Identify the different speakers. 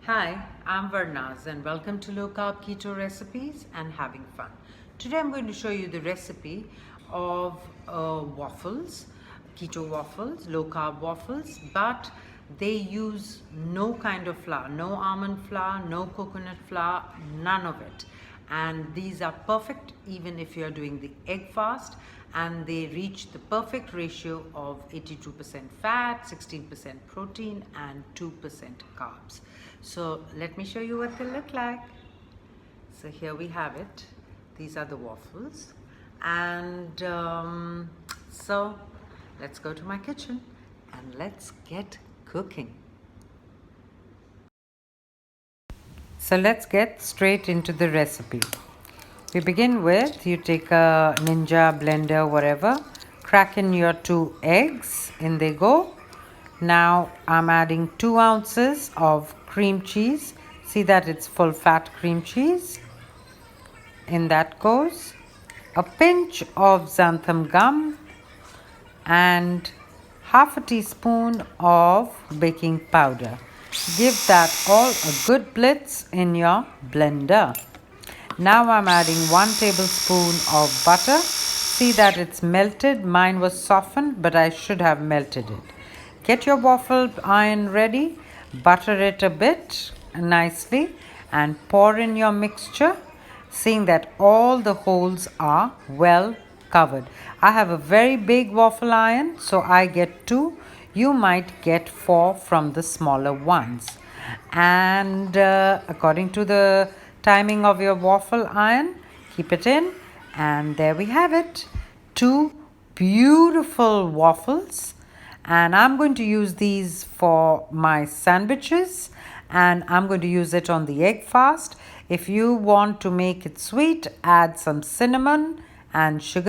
Speaker 1: Hi, I'm Varnaz and welcome to Low Carb Keto Recipes and Having Fun. Today I'm going to show you the recipe of waffles, keto waffles, low carb waffles, but they use no kind of flour, no almond flour, no coconut flour, none of it. And these are perfect even if you're doing the egg fast, and they reach the perfect ratio of 82% fat, 16% protein and 2% carbs. So let me show you what they look like. So here we have it. These are the waffles, and so let's go to my kitchen and let's get cooking. So let's get straight into the recipe. We begin with, you take a Ninja blender, whatever, crack in your 2 eggs, in they go. Now I'm adding 2 ounces of cream cheese. See that it's full fat cream cheese. In that goes a pinch of xantham gum and half a teaspoon of baking powder. Give that all a good blitz in your blender. Now I'm adding 1 tablespoon of butter. See that it's melted. Mine was softened, but I should have melted it. Get your waffle iron ready. Butter it a bit nicely and pour in your mixture, seeing that all the holes are well covered. I have a very big waffle iron, so I get 2. You might get 4 from the smaller ones. And according to the timing of your waffle iron, keep it in, and there we have it, 2 beautiful waffles. And I'm going to use these for my sandwiches, and I'm going to use it on the egg fast. If you want to make it sweet, add some cinnamon and sugar.